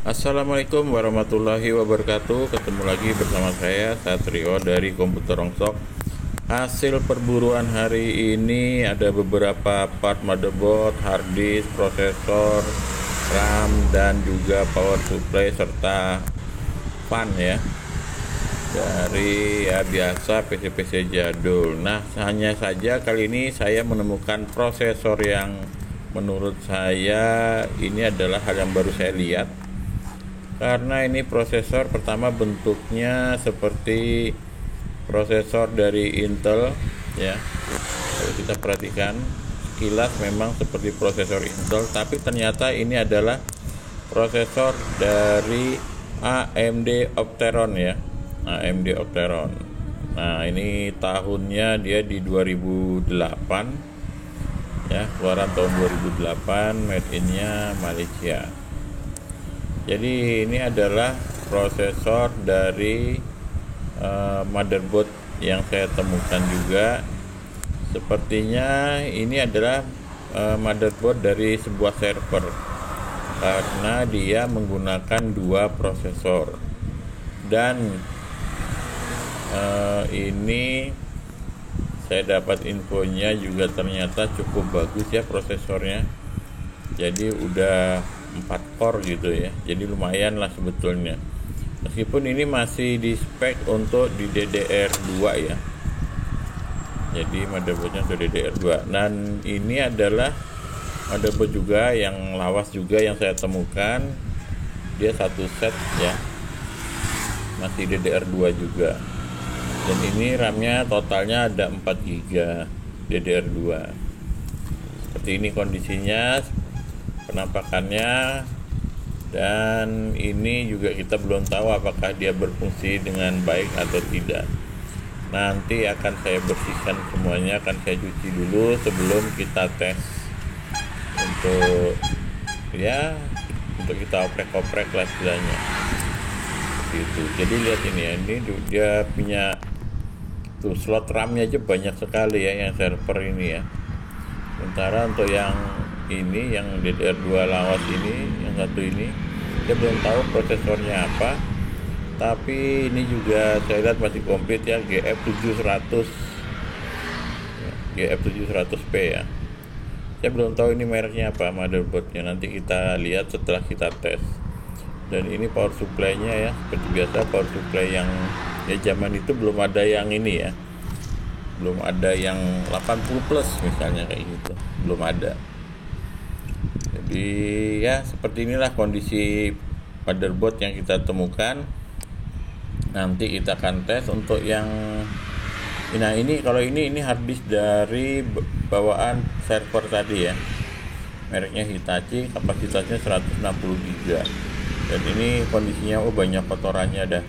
Assalamualaikum warahmatullahi wabarakatuh. Ketemu lagi bersama saya Satrio dari Komputer Rongsok. Hasil perburuan hari ini ada beberapa part motherboard, hard disk, prosesor, RAM, dan juga power supply serta fan ya. Dari biasa PC-PC jadul. Nah, hanya saja kali ini saya menemukan prosesor yang menurut saya ini adalah hal yang baru saya lihat. Karena ini prosesor pertama bentuknya seperti prosesor dari Intel ya. Kalau kita perhatikan sekilas memang seperti prosesor Intel, tapi ternyata ini adalah prosesor dari AMD Opteron ya. AMD Opteron. Nah, ini tahunnya dia di 2008 ya, keluaran tahun 2008, made in-nya Malaysia. Jadi ini adalah prosesor dari motherboard yang saya temukan juga. Sepertinya ini adalah motherboard dari sebuah server karena dia menggunakan dua prosesor. Dan ini saya dapat infonya juga ternyata cukup bagus ya prosesornya. Jadi udah 4 core gitu ya, jadi lumayan lah sebetulnya, meskipun ini masih di spek untuk di DDR2 ya. Jadi motherboardnya untuk DDR2, dan ini adalah motherboard juga yang lawas juga yang saya temukan. Dia satu set ya, masih DDR2 juga, dan ini RAM-nya totalnya ada 4 GB DDR2. Seperti ini kondisinya, penampakannya, dan ini juga kita belum tahu apakah dia berfungsi dengan baik atau tidak. Nanti akan saya bersihkan semuanya, akan saya cuci dulu sebelum kita tes untuk kita oprek-oprek lah istilahnya gitu. Jadi lihat ini ya, ini dia punya tuh slot RAM-nya aja banyak sekali ya yang server ini ya. Sementara untuk yang ini yang DDR2 lawas ini, yang satu ini dia belum tahu prosesornya apa, tapi ini juga saya lihat masih komplit ya, GF700P ya. Saya belum tahu ini mereknya apa motherboardnya, nanti kita lihat setelah kita tes. Dan ini power supply-nya ya, seperti biasa power supply yang ya zaman itu belum ada yang ini ya, belum ada yang 80 plus misalnya kayak gitu, belum ada. Jadi ya seperti inilah kondisi motherboard yang kita temukan. Nanti kita akan tes untuk yang ini kalau ini hard disk dari bawaan server tadi ya, mereknya Hitachi, kapasitasnya 160 GB, dan ini kondisinya banyak kotorannya dah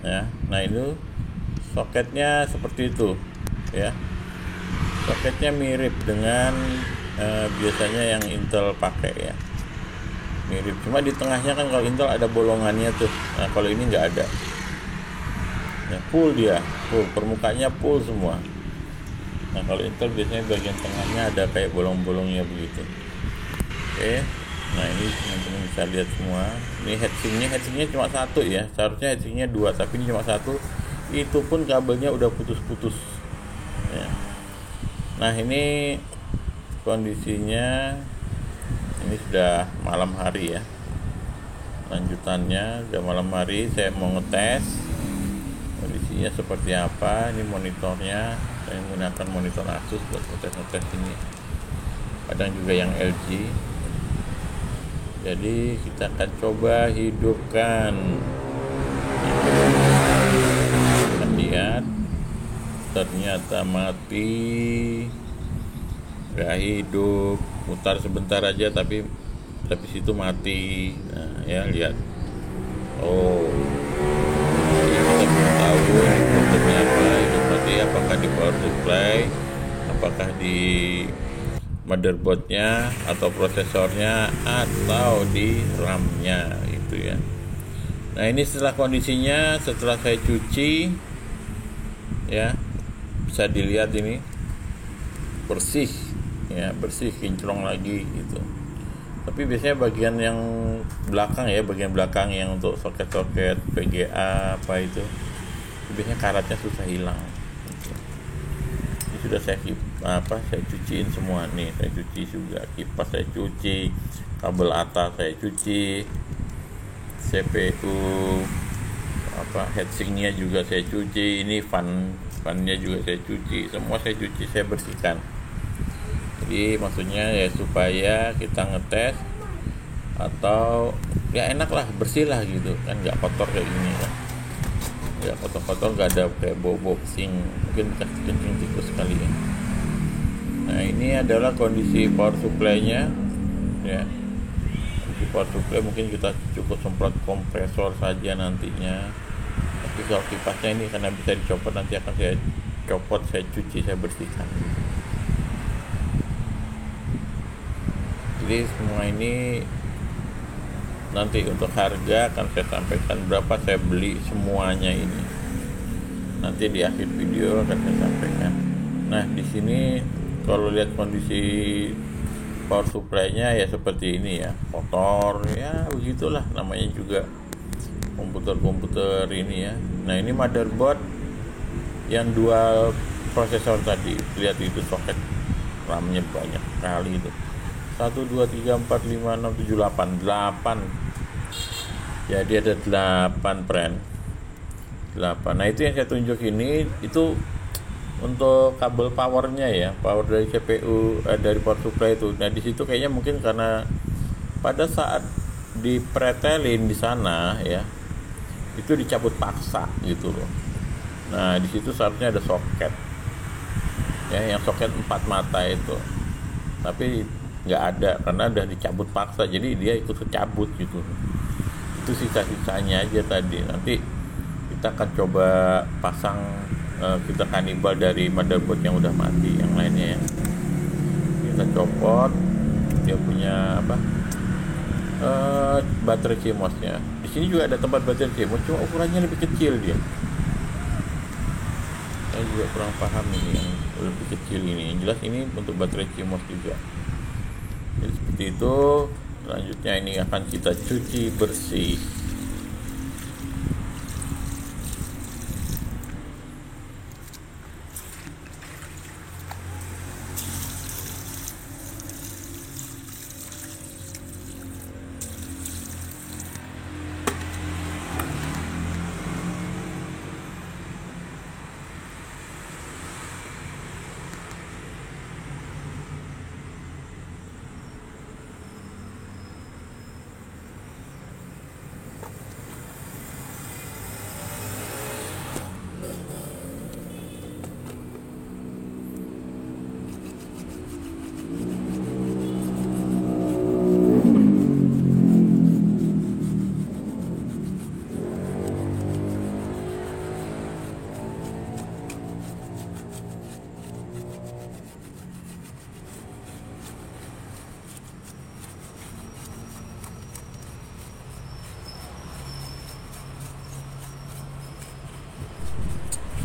ya. Nah itu soketnya seperti itu ya, soketnya mirip dengan biasanya yang Intel pakai ya, mirip, cuma di tengahnya kan kalau Intel ada bolongannya tuh. Nah kalau ini nggak ada ya, full permukaannya full semua. Nah kalau Intel biasanya bagian tengahnya ada kayak bolong-bolongnya begitu. Oke, nah ini teman-teman bisa lihat semua. Ini heatsinknya cuma satu ya, seharusnya heatsinknya dua, tapi ini cuma satu, itu pun kabelnya udah putus-putus ya. Nah ini kondisinya, ini sudah malam hari ya, lanjutannya sudah malam hari. Saya mau ngetes kondisinya seperti apa. Ini monitornya, saya menggunakan monitor Asus buat ngetes ini, kadang juga yang LG. Jadi kita akan coba hidupkan, kita lihat, ternyata mati, nggak hidup, mutar sebentar aja tapi situ mati. Nah ya lihat, ini kita belum tahu problemnya apa. Itu mati apakah di power supply, apakah di motherboardnya atau prosesornya, atau di RAM-nya itu ya. Nah ini setelah kondisinya, setelah saya cuci ya, bisa dilihat ini bersih ya, bersih, kinclong lagi gitu. Tapi biasanya bagian yang belakang ya, bagian belakang yang untuk soket-soket VGA apa itu biasanya karatnya susah hilang. Ini sudah saya cuciin semua nih, saya cuci juga kipas, saya cuci kabel atas, saya cuci CPU heatsinknya juga saya cuci, ini fannya juga saya cuci, semua saya cuci, saya bersihkan. Jadi maksudnya ya supaya kita ngetes atau ya enak lah, bersih lah gitu kan, nggak kotor kayak gini kan, nggak kotor-kotor, nggak ada kayak bau pesing, mungkin kencing tikus sekali ya. Nah ini adalah kondisi power supply-nya ya. Kondisi power supply mungkin kita cukup semprot kompresor saja nantinya, tapi kalau kipasnya ini karena bisa dicopot, nanti akan saya copot, saya cuci, saya bersihkan. Jadi semua ini nanti untuk harga akan saya sampaikan berapa saya beli semuanya ini. Nanti di akhir video akan saya sampaikan. Nah, di sini kalau lihat kondisi power supply-nya ya seperti ini ya, kotor ya, begitulah namanya juga komputer ini ya. Nah, ini motherboard yang dual prosesor tadi, lihat itu soket RAM-nya banyak sekali itu. 1, 2, 3, 4, 5, 6, 7, 8 jadi ada 8 friend 8. Nah itu yang saya tunjuk ini, itu untuk kabel powernya ya, power dari CPU dari power supply itu. Nah di situ kayaknya mungkin karena pada saat dipretelin di sana ya, itu dicabut paksa gitu loh. Nah di situ seharusnya ada soket ya, yang soket 4 mata itu, tapi nggak ada karena udah dicabut paksa, jadi dia ikut kecabut gitu. Itu sisa-sisanya aja tadi. Nanti kita akan coba pasang, kita kanibal dari motherboard yang udah mati, yang lainnya ya. Kita copot, dia punya baterai CMOS-nya. Di sini juga ada tempat baterai CMOS, cuma ukurannya lebih kecil dia. Saya juga kurang paham ini yang lebih kecil ini. Yang jelas ini untuk baterai CMOS juga. Jadi seperti itu. Selanjutnya ini akan kita cuci bersih.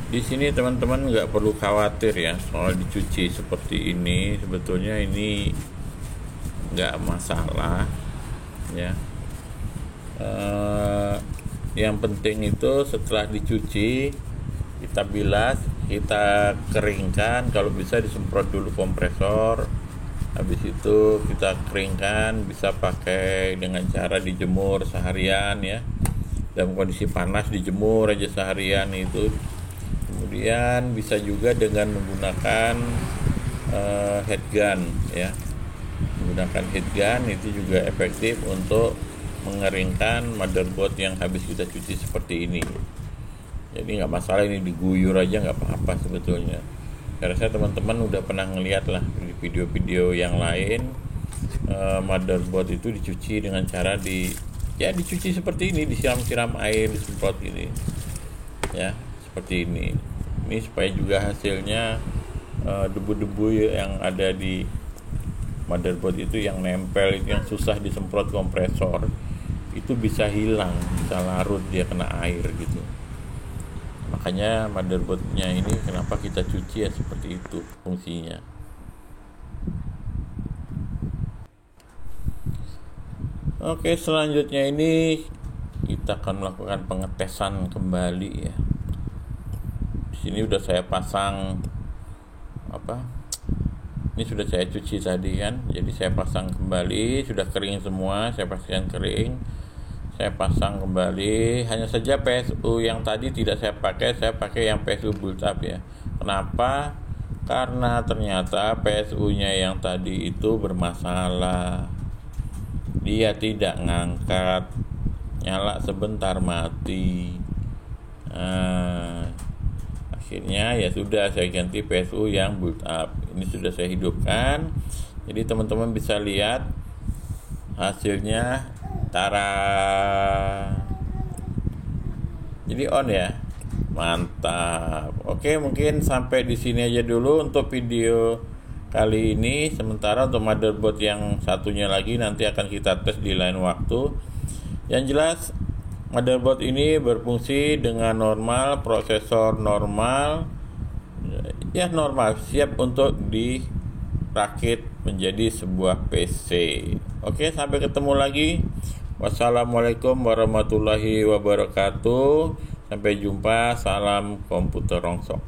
Di sini teman-teman nggak perlu khawatir ya soal dicuci seperti ini. Sebetulnya ini nggak masalah ya. Yang penting itu setelah dicuci kita bilas, kita keringkan, kalau bisa disemprot dulu kompresor. Habis itu kita keringkan, bisa pakai dengan cara dijemur seharian ya, dalam kondisi panas dijemur aja seharian itu. Kemudian bisa juga dengan menggunakan heat gun ya, menggunakan heat gun itu juga efektif untuk mengeringkan motherboard yang habis kita cuci seperti ini. Jadi nggak masalah, ini diguyur aja nggak apa-apa sebetulnya. Karena saya teman-teman udah pernah ngeliat lah di video-video yang lain, motherboard itu dicuci dengan cara dicuci seperti ini, disiram-siram air, disemprot ini ya, seperti ini supaya juga hasilnya debu-debu yang ada di motherboard itu yang nempel, itu yang susah disemprot kompresor, itu bisa hilang, bisa larut, dia kena air gitu. Makanya motherboardnya ini kenapa kita cuci ya, seperti itu fungsinya. Oke, selanjutnya ini kita akan melakukan pengetesan kembali ya. Di sini udah saya pasang ini sudah saya cuci tadi kan, jadi saya pasang kembali, sudah kering semua, saya pastikan kering. Saya pasang kembali, hanya saja PSU yang tadi tidak saya pakai yang PSU build up ya. Kenapa? Karena ternyata PSU-nya yang tadi itu bermasalah. Dia tidak ngangkat, nyala sebentar mati. Akhirnya ya sudah saya ganti PSU yang boot up. Ini sudah saya hidupkan, jadi teman-teman bisa lihat hasilnya. Tara, jadi on ya, mantap. Oke, mungkin sampai di sini aja dulu untuk video kali ini. Sementara untuk motherboard yang satunya lagi nanti akan kita tes di lain waktu. Yang jelas motherboard ini berfungsi dengan normal, prosesor normal, ya normal, siap untuk dirakit menjadi sebuah PC. Oke, sampai ketemu lagi. Wassalamualaikum warahmatullahi wabarakatuh. Sampai jumpa. Salam komputer rongsok.